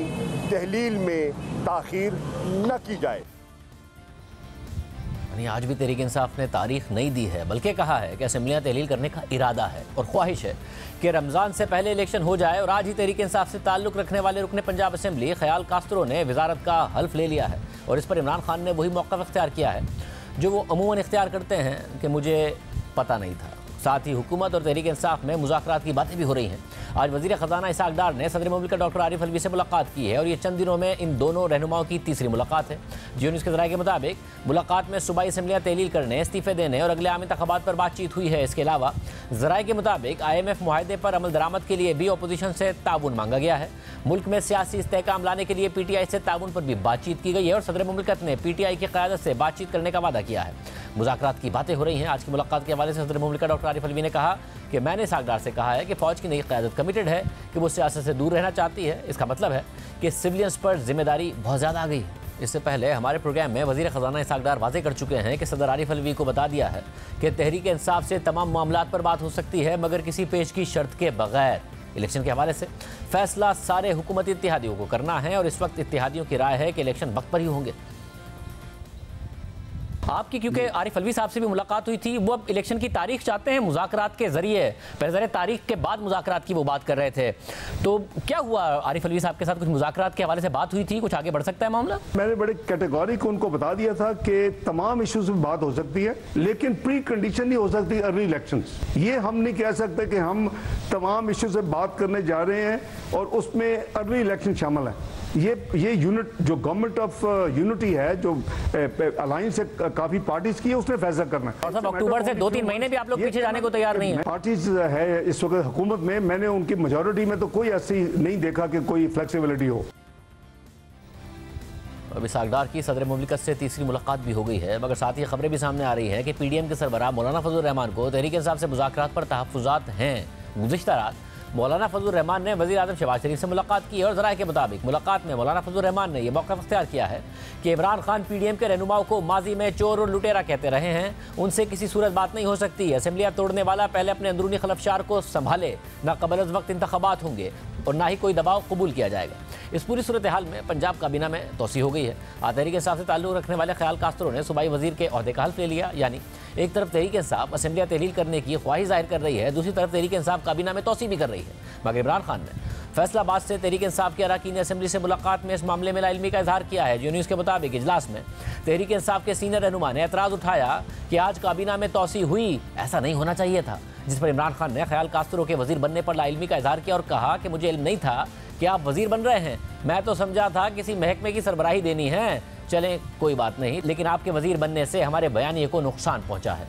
तहलील में ताख़ीर न की जाए। आज भी तहरीक इंसाफ ने तारीख नहीं दी है, बल्कि कहा है कि असेंबलियां तहलील करने का इरादा है और ख्वाहिश है कि रमज़ान से पहले इलेक्शन हो जाए। और आज ही तहरीक इंसाफ से ताल्लुक़ रखने वाले रुकने पंजाब असेंबली ख्याल कास्त्रो ने वजारत का हल्फ ले लिया है और इस पर इमरान खान ने वही मौक़िफ़ इख्तियार किया है जो वो अमूमन इख्तियार करते हैं कि मुझे पता नहीं था। साथ ही हुकूमत और तहरीक इंसाफ में मुज़ाकरात की बातें भी हो रही हैं। आज वज़ीर ख़ज़ाना इसाक डार ने सदर मुमलिकत डॉक्टर आरिफ अलवी से मुलाकात की है और ये चंद दिनों में इन दोनों रहनुमाओं की तीसरी मुलाकात है। जियो न्यूज़ के ज़राए के मुताबिक मुलाकात में सूबाई असेंबलियां तहलील करने, इस्तीफ़े देने और अगले आम इंतख़ाबात पर बातचीत हुई है। इसके अलावा ज़राए के मुताबिक IMF मुआहदे पर अमल दरामद के लिए भी अपोजिशन से ताउन मांगा गया है। मुल्क में सियासी इस्तेहकाम लाने के लिए PTI से ताउन पर भी बातचीत की गई है और सदर मुमलिकत ने PTI की क़यादत से बातचीत करने का वादा किया है। मुज़ाकरात की बातें हो रही हैं। आज की मुलाकात के हवाले से सदर मुमलिकत डॉक्टर आरिफ अलवी ने कहा कि मैंने इसाक डार से कहा है कि फ़ौज की नई क़यादत कमिटेड है कि वो सियासत से दूर रहना चाहती है। इसका मतलब है कि सिविलियंस पर जिम्मेदारी बहुत ज़्यादा आ गई है। इससे पहले हमारे प्रोग्राम में वज़ीर ख़ज़ाना इसाक डार वाज़ेह कर चुके हैं कि सदर आरिफ अलवी को बता दिया है कि तहरीक इंसाफ से तमाम मामलात पर बात हो सकती है, मगर किसी पेश की शर्त के बगैर। इलेक्शन के हवाले से फैसला सारे हुकूमती इत्तेहादियों को करना है और इस वक्त इत्तेहादियों की राय है कि इलेक्शन वक्त पर ही होंगे। आपकी क्योंकि आरिफ अलवी साहब से भी मुलाकात हुई थी, वो अब इलेक्शन की तारीख चाहते हैं मुज़ाकरात के जरिए। पहले तारीख के बाद मुज़ाकरात की वो बात कर रहे थे, तो क्या हुआ? आरिफ अलवी साहब के साथ कुछ मुज़ाकरात के हवाले से बात हुई थी, कुछ आगे बढ़ सकता है मामला? मैंने बड़े कैटेगोरिक उनको बता दिया था कि तमाम इश्यूज में बात हो सकती है, लेकिन प्री कंडीशन नहीं हो सकती अर्ली इलेक्शंस। ये हम नहीं कह सकते कि हम तमाम इश्यू से बात करने जा रहे हैं और उसमें अर्ली इलेक्शन शामिल है। ये यूनिट जो गवर्नमेंट ऑफ यूनिटी है, जो अलायंस से काफी पार्टीज की है, उसने फैसला करना है। और अक्टूबर से 2-3 महीने भी आप लोग पीछे जाने को तैयार नहीं है। पार्टीज है इस वक्त हुकूमत में, मैंने उनकी मेजोरिटी में तो कोई ऐसी नहीं देखा कि कोई फ्लेक्सिबिलिटी हो। अब इसाक डार की सदर मुमलिकत से तीसरी मुलाकात भी हो गई है, मगर साथ ही खबरें भी सामने आ रही हैं कि PDM के सरबराह मौलाना फजल रहमान को तहरीक इंसाफ से मुज़ाकरात पर तहफ़्फ़ुज़ात हैं। गुज़िश्ता रात मौलाना फजल रहमान ने वज़ीर आज़म शहबाज शरीफ से मुलाकात की है और ज़राए के मुताबिक मुलाकात में मौलाना फजल रहमान ने यह मौक़िफ़ इख्तियार किया है कि इमरान खान PDM के रहनुमाओं को माजी में चोर और लुटेरा कहते रहे हैं, उनसे किसी सूरत बात नहीं हो सकती। असेंबलियाँ तोड़ने वाला पहले अपने अंदरूनी खलफशार को संभाले, न क़बल वक्त इंतख़ाबात होंगे और ना ही कोई दबाव कबूल किया जाएगा। इस पूरी सूरत हाल में पंजाब काबीना में तोसी हो गई है। तहरीक इंसाफ से ताल्लुक़ रखने वाले ख्याल कास्त्रो ने सूबाई वज़ीर के ओहदे का हल्फ ले लिया। यानी एक तरफ तहरीक इंसाफ असेंबलियाँ तहलील करने की ख्वाहिश जाहिर कर रही है, दूसरी तरफ तहरीक इंसाफ काबीना में तोसी भी कर रही है। मगर इमरान खान ने फैसलाबाद से तहरीक इंसाफ के अरकान असेंबली से मुलाकात में इस मामले में लाइलमी का इजहार किया है। जियो न्यूज़ के मुताबिक इजलास में तहरीक इंसाफ के सीनियर रहनुमा ने एतराज़ उठाया कि आज काबीना में तोसी हुई, ऐसा नहीं होना चाहिए था। जिस पर इमरान खान ने ख्याल कास्त्रो के वज़ीर बनने पर लाइलमी का इजहार किया और कहा कि मुझे इल्म नहीं था कि आप वज़ीर बन रहे हैं, मैं तो समझा था किसी महकमे की सरबराही देनी है। चलें कोई बात नहीं, लेकिन आपके वज़ीर बनने से हमारे बयानिए को नुकसान पहुँचा है।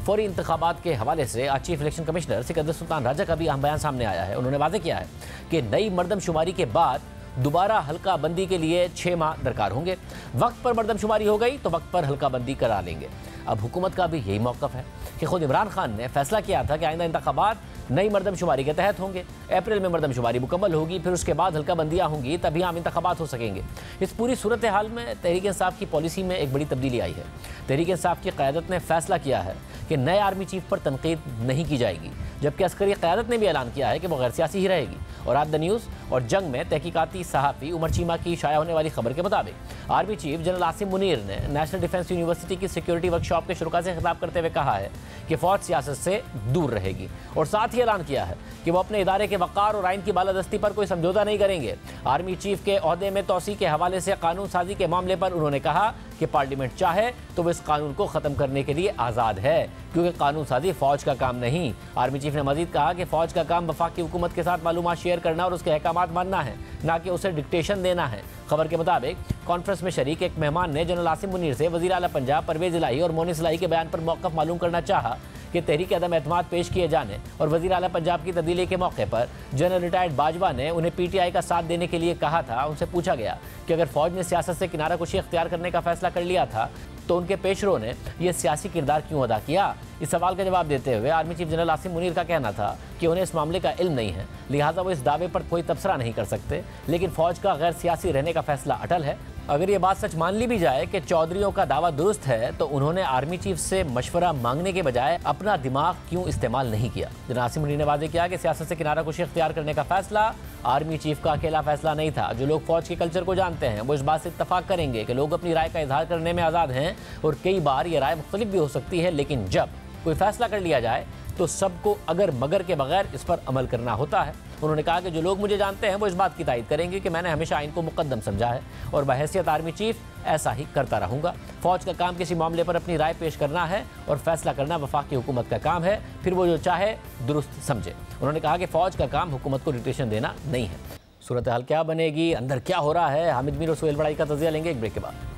फौरी इंतखाबात के हवाले से आज chief election commissioner Sikandar Sultan Raja का भी अहम बयान सामने आया है। उन्होंने वाज़ेह किया है कि नई मरदमशुमारी के बाद दोबारा हल्का बंदी के लिए 6 माह दरकार होंगे। वक्त पर मरदमशुमारी हो गई तो वक्त पर हल्का बंदी करा लेंगे। अब हुकूमत का भी यही मौक़िफ़ है कि खुद इमरान खान ने फैसला किया था कि आइंदा इंतखाबात नई मरदमशुमारी के तहत होंगे। अप्रैल में मरदमशुमारी मुकम्मल होगी, फिर उसके बाद हल्का बंदियाँ होंगी, तभी आम इंतखाबात हो सकेंगे। इस पूरी सूरत हाल में तहरीक इंसाफ की पॉलिसी में एक बड़ी तब्दीली आई है। तहरीक इंसाफ की क़यादत ने फैसला किया है कि नए आर्मी चीफ पर तनकीद नहीं की जाएगी, जबकि अस्करी क़यादत ने भी ऐलान किया है कि वो गैर सियासी ही रहेगी। और आज द न्यूज़ और जंग में तहकीकाती सहाफ़ी उमर चीमा की शाया होने वाली खबर के मुताबिक army chief general Asim Munir ने नेशनल डिफेंस यूनिवर्सिटी की सिक्योरिटी वर्कशॉप के शुरुआत से खिताब करते हुए कहा है कि फ़ौज सियासत से दूर रहेगी, और साथ ही ऐलान किया है कि वो अपने इदारे के वक़ार और आइन की बालादस्ती पर कोई समझौता नहीं करेंगे। आर्मी चीफ के ओहदे में तोसी के हवाले से कानून साजी के मामले पर उन्होंने कहा कि पार्लियामेंट चाहे तो वो इस कानून को ख़त्म करने के लिए आज़ाद है, क्योंकि कानून साजी फ़ौज का काम नहीं। आर्मी चीफ ने मजीद कहा कि फ़ौज का काम वफाकी हुकूमत के साथ मालूमात शेयर करना और उसके अहकामात मानना है, ना कि उसे डिक्टेशन देना है। खबर के मुताबिक कॉन्फ्रेंस में शरीक एक मेहमान ने जनरल आसिम मुनीर से वज़ीर आला पंजाब परवेज़ इलाही और मोनिस इलाही के बयान पर मौक़िफ़ मालूम करना चाहा कि तहरीक अदम एतमाद पेश किए जाने और वज़ीर आला पंजाब की तब्दीली के मौके पर जनरल रिटायर्ड बाजवा ने उन्हें PTI का साथ देने के लिए कहा था। उनसे पूछा गया कि अगर फ़ौज ने सियासत से किनारा कुशी इख्तियार करने का फैसला कर लिया था तो उनके पेशरो ने यह सियासी किरदार क्यों अदा किया। इस सवाल का जवाब देते हुए army chief general Asim Munir का कहना था कि उन्हें इस मामले का इल्म नहीं है, लिहाजा वो इस दावे पर कोई तबसरा नहीं कर सकते, लेकिन फ़ौज का गैर सियासी रहने का फैसला अटल है। अगर ये बात सच मान ली भी जाए कि चौधरियों का दावा दुरुस्त है, तो उन्होंने आर्मी चीफ से मशवरा मांगने के बजाय अपना दिमाग क्यों इस्तेमाल नहीं किया। जनरल आसिम मुनीर ने वादे किया कि सियासत से किनारा कुशी इख्तियार करने का फैसला आर्मी चीफ का अकेला फैसला नहीं था। जो लोग फ़ौज के कल्चर को जानते हैं वो इस बात से इत्तफाक करेंगे कि लोग अपनी राय का इजहार करने में आज़ाद हैं, और कई बार ये राय मुख्तलिफ भी हो सकती है, लेकिन जब कोई फैसला कर लिया जाए तो सबको अगर मगर के बगैर इस पर अमल करना होता है। उन्होंने कहा कि जो लोग मुझे जानते हैं वो इस बात की तायद करेंगे कि मैंने हमेशा आइन को मुकद्दम समझा है, और बहैसियत आर्मी चीफ ऐसा ही करता रहूँगा। फ़ौज का काम किसी मामले पर अपनी राय पेश करना है और फैसला करना वफाकी हुकूमत का काम है, फिर वो जो चाहे दुरुस्त समझे। उन्होंने कहा कि फ़ौज का काम हुकूमत को डिक्टेशन देना नहीं है। सूरत हाल क्या बनेगी, अंदर क्या हो रहा है, हामिद मीर और सोहेल बड़ाई का तज़किरा लेंगे एक ब्रेक के बाद।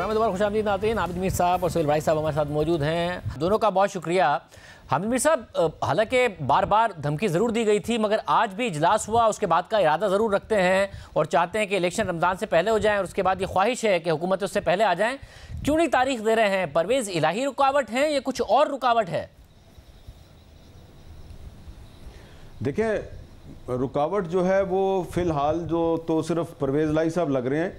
दोबारा खुशामदीद नाज़रीन, हामिद मीर साहब और सोहेल बड़ाई साहब हमारे साथ मौजूद हैं। दोनों का बहुत शुक्रिया। हामिद मीर साहब, हालांकि बार बार धमकी ज़रूर दी गई थी, मगर आज भी इजलास हुआ, उसके बाद का इरादा ज़रूर रखते हैं और चाहते हैं कि इलेक्शन रमज़ान से पहले हो जाएं, और उसके बाद ये ख्वाहिश है कि हुकूमत उससे पहले आ जाएं। क्यों नहीं तारीख दे रहे हैं? परवेज़ इलाही रुकावट है या कुछ और रुकावट है? देखिए, रुकावट जो है वो फ़िलहाल जो तो सिर्फ परवेज़ इलाही साहब लग रहे हैं,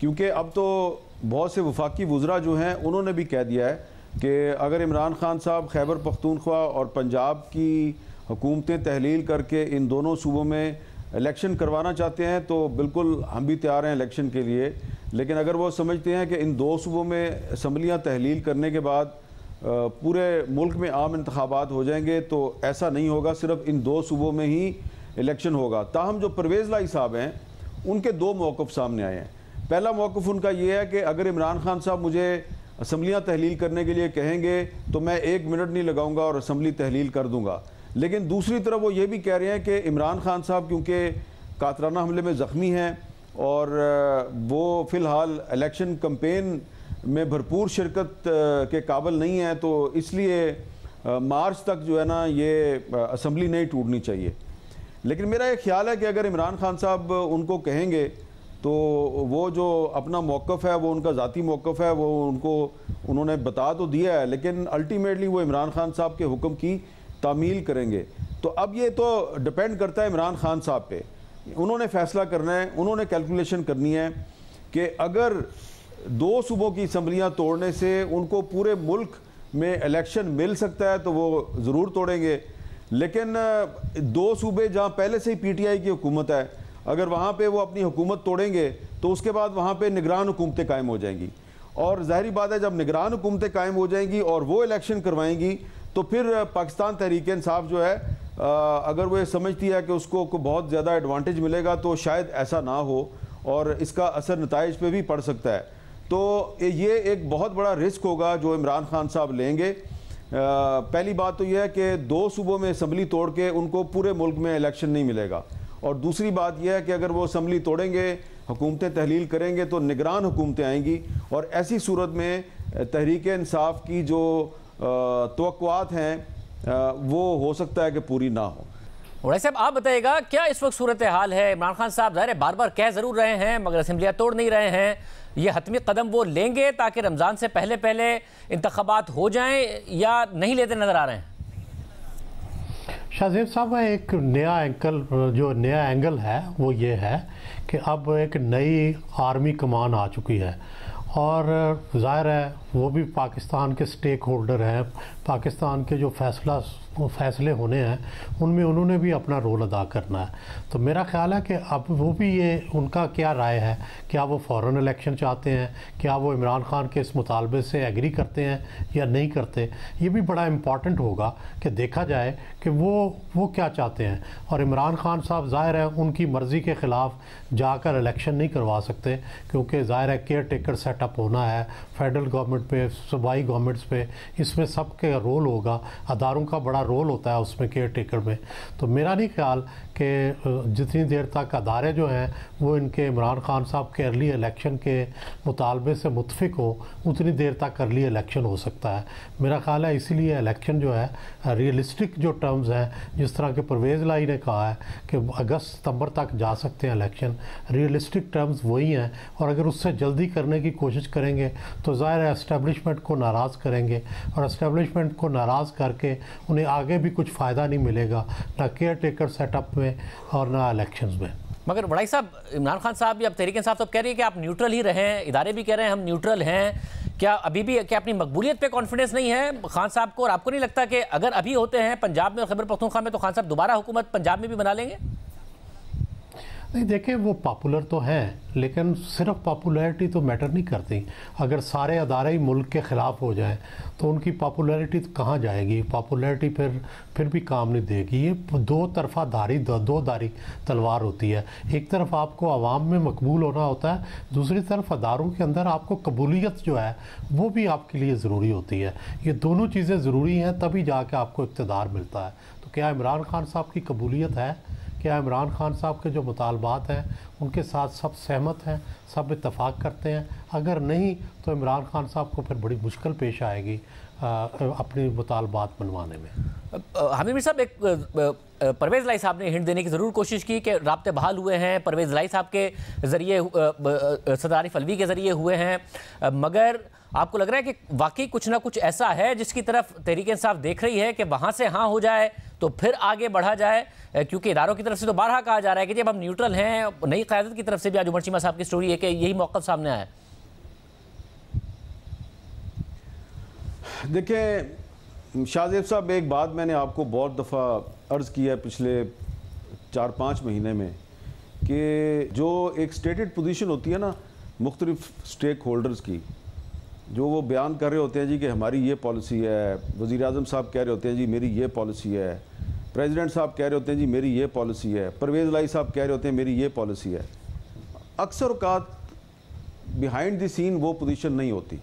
क्योंकि अब तो बहुत से वफाकी वज़रा जो हैं उन्होंने भी कह दिया है कि अगर इमरान खान साहब खैबर पख्तूनख्वा और पंजाब की हुकूमतें तहलील करके इन दोनों सूबों में इलेक्शन करवाना चाहते हैं तो बिल्कुल हम भी तैयार हैं इलेक्शन के लिए। लेकिन अगर वो समझते हैं कि इन दो सूबों में असम्बलियाँ तहलील करने के बाद पूरे मुल्क में आम इंतखाबात हो जाएंगे, तो ऐसा नहीं होगा, सिर्फ इन दो सूबों में ही इलेक्शन होगा। ताहम जो परवेज़ इलाही साहब हैं उनके दो मौक़िफ़ सामने आए हैं। पहला मौक़िफ़ उनका ये है कि अगर इमरान खान साहब मुझे असम्बलियाँ तहलील करने के लिए कहेंगे तो मैं 1 मिनट नहीं लगाऊंगा और असम्बली तहलील कर दूंगा। लेकिन दूसरी तरफ वो ये भी कह रहे हैं कि इमरान खान साहब क्योंकि कातराना हमले में ज़ख्मी हैं और वो फ़िलहाल इलेक्शन कैंपेन में भरपूर शिरकत के काबिल नहीं है, तो इसलिए मार्च तक जो है ना ये असम्बली नहीं टूटनी चाहिए। लेकिन मेरा ये ख्याल है कि अगर इमरान खान साहब उनको कहेंगे तो वो जो अपना मौक़िफ़ है वो उनका ज़ाती मौक़िफ़ है, वो उन्होंने बता तो दिया है, लेकिन अल्टीमेटली वो इमरान खान साहब के हुक्म की तामील करेंगे। तो अब ये तो डिपेंड करता है इमरान खान साहब पे, उन्होंने फ़ैसला करना है, उन्होंने कैलकुलेशन करनी है कि अगर दो सूबों की असम्बलियाँ तोड़ने से उनको पूरे मुल्क में इलेक्शन मिल सकता है तो वो ज़रूर तोड़ेंगे। लेकिन दो सूबे जहाँ पहले से ही PTI की हुकूमत है, अगर वहाँ पे वो अपनी हुकूमत तोड़ेंगे तो उसके बाद वहाँ पे निगरान हुकूमतें कायम हो जाएंगी, और ज़ाहिरी बात है जब निगरान हुकूमतें कायम हो जाएंगी और वो इलेक्शन करवाएंगी तो फिर पाकिस्तान तहरीक इंसाफ जो है अगर वो ये समझती है कि उसको बहुत ज़्यादा एडवांटेज मिलेगा तो शायद ऐसा ना हो, और इसका असर नताइज पे भी पड़ सकता है। तो ये एक बहुत बड़ा रिस्क होगा जो इमरान खान साहब लेंगे। पहली बात तो यह है कि दो सूबों में असम्बली तोड़ के उनको पूरे मुल्क में इलेक्शन नहीं मिलेगा, और दूसरी बात यह है कि अगर वो असम्बली तोड़ेंगे, हुकूमतें तहलील करेंगे तो निगरान हुकूमतें आएंगी, और ऐसी सूरत में तहरीक इंसाफ की जो तवक्कुआत हैं वो हो सकता है कि पूरी ना हो। वैसे साहब आप बताइएगा, क्या इस वक्त सूरत हाल है? इमरान खान साहब ज़ाहिर है बार बार कह ज़रूर रहे हैं मगर असेंबलियाँ तोड़ नहीं रहे हैं। ये हतमी कदम वो लेंगे ताकि रमज़ान से पहले पहले इंतखाबात हो जाएं या नहीं लेते नज़र आ रहे हैं? शाहजेब साहब, एक नया एंगल है वो ये है कि अब एक नई आर्मी कमान आ चुकी है और ज़ाहिर है वो भी पाकिस्तान के स्टेक होल्डर हैं। पाकिस्तान के जो फैसले होने हैं उनमें उन्होंने भी अपना रोल अदा करना है। तो मेरा ख्याल है कि अब वो भी ये उनका क्या राय है, क्या वो फ़ौरन इलेक्शन चाहते हैं, क्या वो इमरान खान के इस मुतालबे से एग्री करते हैं या नहीं करते। ये भी बड़ा इम्पॉर्टेंट होगा कि देखा जाए कि वो क्या चाहते हैं। और इमरान खान साहब ज़ाहिर है उनकी मर्ज़ी के ख़िलाफ़ जाकर इलेक्शन नहीं करवा सकते क्योंकि ज़ाहिर है केयर टेकर सेटअप होना है फेडरल गवर्नमेंट पे, सूबाई गवर्नमेंट्स पे, इसमें सबके रोल होगा, अदारों का बड़ा रोल होता है उसमें केयर टेकर में। तो मेरा नहीं ख्याल कि जितनी देर तक अदारे जो हैं वो इनके इमरान खान साहब के अर्ली इलेक्शन के मुतालबे से मुतफिक हो उतनी देर तक अर्ली इलेक्शन हो सकता है। मेरा ख्याल है इसीलिए इलेक्शन जो है रियलिस्टिक जो टर्म्स हैं, जिस तरह के परवेज़ लाई ने कहा है कि अगस्त सितंबर तक जा सकते हैं इलेक्शन, रियलिस्टिक टर्म्स वही हैं। और अगर उससे जल्दी करने की कोशिश करेंगे तो ज़ाहिर है एस्टेब्लिशमेंट को नाराज़ करेंगे और एस्टेब्लिशमेंट को नाराज़ करके उन्हें आगे भी कुछ फ़ायदा नहीं मिलेगा, ना केयर टेकर सेटअप में और ना इलेक्शंस में। मगर बड़ाई साहब, इमरान खान साहब या तहरीक इंसाफ तो कह रही है कि आप न्यूट्रल ही रहें, इदारे भी कह रहे हैं हम न्यूट्रल हैं। क्या अभी भी क्या अपनी मकबूलियत पे कॉन्फिडेंस नहीं है खान साहब को? और आपको नहीं लगता कि अगर अभी होते हैं पंजाब में और खैबर पख्तूनख्वा में तो खान साहब दोबारा हुकूमत पंजाब में भी बना लेंगे? नहीं, देखिए वो पॉपुलर तो हैं लेकिन सिर्फ पॉपुलैरिटी तो मैटर नहीं करती। अगर सारे अदारे ही मुल्क के ख़िलाफ़ हो जाएं तो उनकी पॉपुलैरिटी कहाँ जाएगी? पॉपुलैरिटी फिर भी काम नहीं देगी। ये दो धारी तलवार होती है। एक तरफ आपको आवाम में मकबूल होना होता है, दूसरी तरफ अदारों के अंदर आपको कबूलियत जो है वो भी आपके लिए ज़रूरी होती है। ये दोनों चीज़ें ज़रूरी हैं तभी जाके आपको इक़्तिदार मिलता है। तो क्या इमरान खान साहब की कबूलियत है? क्या इमरान खान साहब के जो मुतालबात हैं उनके साथ सब सहमत हैं, सब इत्तफाक करते हैं? अगर नहीं तो इमरान खान साहब को फिर बड़ी मुश्किल पेश आएगी अपनी मुतालबात मनवाने में। हामिद मीर साहब, एक परवेज़ लाई साहब ने हिंट देने की ज़रूर कोशिश की कि राब्ते बहाल हुए हैं, परवेज़ लाई साहब के ज़रिए, सदर आरिफ अलवी के ज़रिए हुए हैं, मगर आपको लग रहा है कि वाकई कुछ ना कुछ ऐसा है जिसकी तरफ तहरीक इंसाफ देख रही है कि वहाँ से हाँ हो जाए तो फिर आगे बढ़ा जाए? क्योंकि इदारों की तरफ से तो बारहा कहा जा रहा है कि जब हम न्यूट्रल हैं, नई क़यादत की तरफ से भी आज उमर चीमा साहब की स्टोरी है कि यही मौक़िफ़ सामने आया है। देखिए शाहजेब साहब, एक बात मैंने आपको बहुत दफ़ा अर्ज़ किया है पिछले 4-5 महीने में कि जो एक स्टेटेड पोजीशन होती है ना मुख्तलिफ स्टेक होल्डर्स की, जो वो बयान कर रहे होते हैं जी कि हमारी ये पॉलिसी है, वज़ीर आज़म साहब कह रहे होते हैं जी मेरी ये पॉलिसी है, प्रेसिडेंट साहब कह रहे होते हैं जी मेरी ये पॉलिसी है, परवेज़ लाई साहब कह रहे होते हैं मेरी ये पॉलिसी है। अक्सर औक़ात बिहाइंड द सीन वो पोजीशन नहीं होती।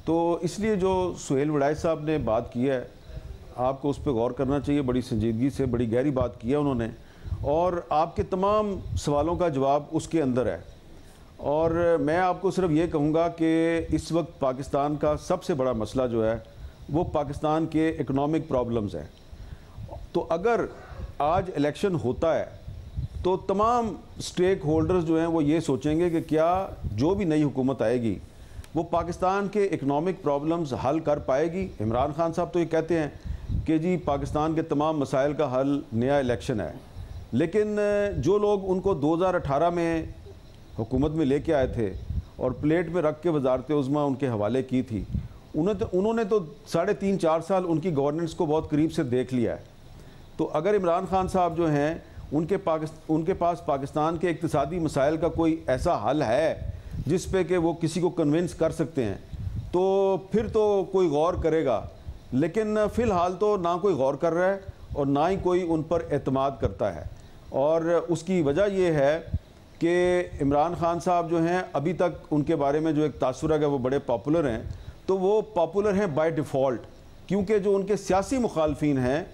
तो इसलिए जो सुहेल वड़ाई साहब ने बात की है, आपको उस पर गौर करना चाहिए। बड़ी संजीदगी से बड़ी गहरी बात की है उन्होंने, और आपके तमाम सवालों का जवाब उसके अंदर है। और मैं आपको सिर्फ ये कहूँगा कि इस वक्त पाकिस्तान का सबसे बड़ा मसला जो है वो पाकिस्तान के इकनॉमिक प्रॉब्लम्स हैं। तो अगर आज इलेक्शन होता है तो तमाम स्टेक होल्डर्स जो हैं वो ये सोचेंगे कि क्या जो भी नई हुकूमत आएगी वो पाकिस्तान के इकनॉमिक प्रॉब्लम्स हल कर पाएगी। इमरान खान साहब तो ये कहते हैं कि जी पाकिस्तान के तमाम मसाइल का हल नया इलेक्शन है, लेकिन जो लोग उनको 2018 में हुकूमत में लेके आए थे और प्लेट में रख के वजारत उज़्मा उनके हवाले की थी, उन्होंने तो 3.5-4 साल उनकी गवर्नेंस को बहुत करीब से देख लिया है। तो अगर इमरान खान साहब जो हैं उनके पास पाकिस्तान के इक्तिसादी मसाइल का कोई ऐसा हल है जिस पे कि वो किसी को कन्विंस कर सकते हैं, तो फिर तो कोई गौर करेगा। लेकिन फ़िलहाल तो ना कोई गौर कर रहा है और ना ही कोई उन पर एतमाद करता है। और उसकी वजह ये है कि इमरान खान साहब जो हैं अभी तक उनके बारे में जो एक तासुर है वो बड़े पॉपुलर हैं, तो वो पॉपुलर हैं बाय डिफ़ॉल्ट, क्योंकि जो उनके सियासी मुखालफिन हैं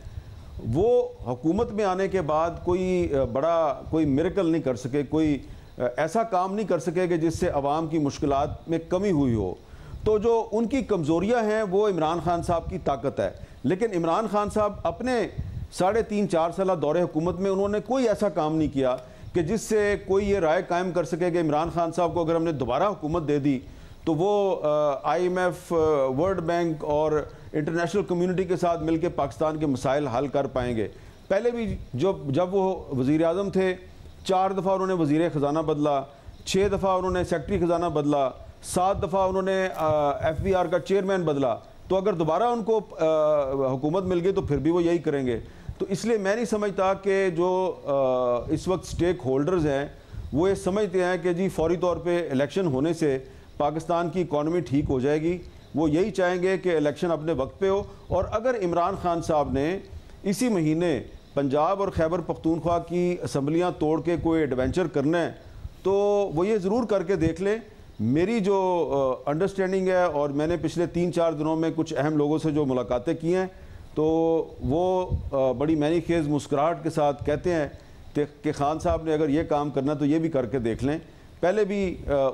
वो हुकूमत में आने के बाद कोई मिरेकल नहीं कर सके, कोई ऐसा काम नहीं कर सके कि जिससे अवाम की मुश्किलात में कमी हुई हो। तो जो उनकी कमज़ोरियाँ हैं वो इमरान खान साहब की ताकत है। लेकिन इमरान खान साहब अपने 3.5-4 साल दौरे हुकूमत में उन्होंने कोई ऐसा काम नहीं किया कि जिससे कोई ये राय कायम कर सके कि इमरान खान साहब को अगर हमने दोबारा हुकूमत दे दी तो वो IMF, वर्ल्ड बैंक और इंटरनेशनल कम्युनिटी के साथ मिलकर पाकिस्तान के मसाइल हल कर पाएंगे। पहले भी जब वो वज़ीर आज़म थे 4 दफ़ा उन्होंने वज़ीर ख़जाना बदला, 6 दफ़ा उन्होंने सेक्रेटरी ख़जाना बदला, 7 दफ़ा उन्होंने FBR का चेयरमैन बदला। तो अगर दोबारा उनको हुकूमत मिल गई तो फिर भी वो यही करेंगे। तो इसलिए मैं नहीं समझता कि जो इस वक्त स्टेक होल्डर्स हैं वो ये समझते हैं कि जी फौरी तौर पे इलेक्शन होने से पाकिस्तान की इकॉनमी ठीक हो जाएगी। वो यही चाहेंगे कि इलेक्शन अपने वक्त पे हो। और अगर इमरान खान साहब ने इसी महीने पंजाब और खैबर पख्तूनख्वा की असम्बलियाँ तोड़ के कोई एडवेंचर करना है तो वो ये ज़रूर करके देख लें। मेरी जो अंडरस्टैंडिंग है, और मैंने पिछले 3-4 दिनों में कुछ अहम लोगों से जो मुलाकातें की हैं, तो वो बड़ी मैनी खेज़ मुस्कुराहट के साथ कहते हैं कि खान साहब ने अगर ये काम करना तो ये भी करके देख लें। पहले भी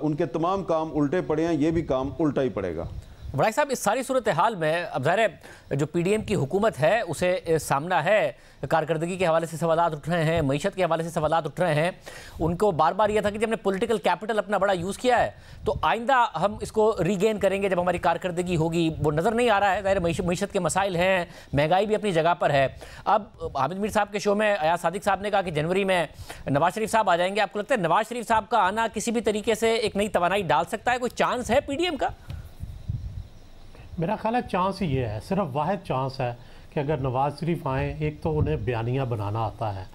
उनके तमाम काम उल्टे पड़े हैं, ये भी काम उल्टा ही पड़ेगा। वड़ाई साहब, इस सारी सूरत हाल में अब ज़ाहिर है जो PDM की हुकूमत है उसे सामना है, कारकर्दगी के हवाले से सवालात उठ रहे हैं, मईशत के हवाले से सवालात उठ रहे हैं। उनको बार बार यह था कि जब हमने पॉलिटिकल कैपिटल अपना बड़ा यूज़ किया है तो आइंदा हम इसको रीगेन करेंगे जब हमारी कारकर्दगी होगी। वो नज़र नहीं आ रहा है। ज़ाहिर मईशत के मसाइल हैं, महंगाई भी अपनी जगह पर है। अब हामिद मीर साहब के शो में अयाज सादिक साहब ने कहा कि जनवरी में नवाज शरीफ साहब आ जाएंगे। आपको लगता है नवाज शरीफ साहब का आना किसी भी तरीके से एक नई तवानाई डाल सकता है? कोई चांस है PDM का? मेरा ख्याल है चांस ही ये है, सिर्फ वाहिद चांस है कि अगर नवाज शरीफ आएँ, एक तो उन्हें बयानियाँ बनाना आता है,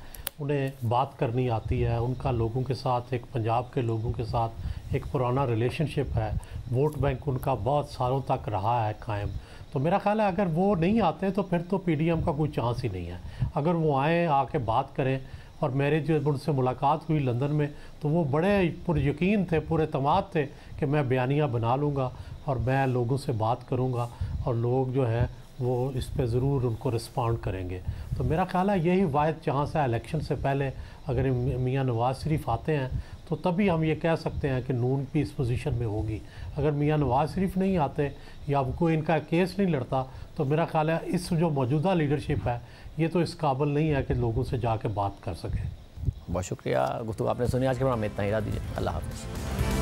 उन्हें बात करनी आती है, उनका लोगों के साथ, एक पंजाब के लोगों के साथ एक पुराना रिलेशनशिप है, वोट बैंक उनका बहुत सालों तक रहा है कायम। तो मेरा ख्याल है अगर वो नहीं आते तो फिर तो PDM का कोई चांस ही नहीं है। अगर वो आएँ, आके बात करें, और मेरे जो उनसे मुलाकात हुई लंदन में तो वो बड़े पुर यकीन थे, पूरे तमाद थे कि मैं बयानियाँ बना लूँगा और मैं लोगों से बात करूँगा और लोग जो है वो इस पे ज़रूर उनको रिस्पॉन्ड करेंगे। तो मेरा ख्याल है यही वाहिद चांस है इलेक्शन से पहले। अगर मियाँ नवाज शरीफ आते हैं तो तभी हम ये कह सकते हैं कि नून भी इस पोजीशन में होगी। अगर मियाँ नवाज शरीफ नहीं आते या कोई इनका केस नहीं लड़ता तो मेरा ख्याल है इस जो मौजूदा लीडरशिप है ये तो इस काबिल नहीं है कि लोगों से जाके बात कर सके। बहुत शुक्रिया। गुफ्तगू आपने सुनी। आज के प्रोग्राम में इतना ही। दीजिए, अल्लाह हाफ़िज़।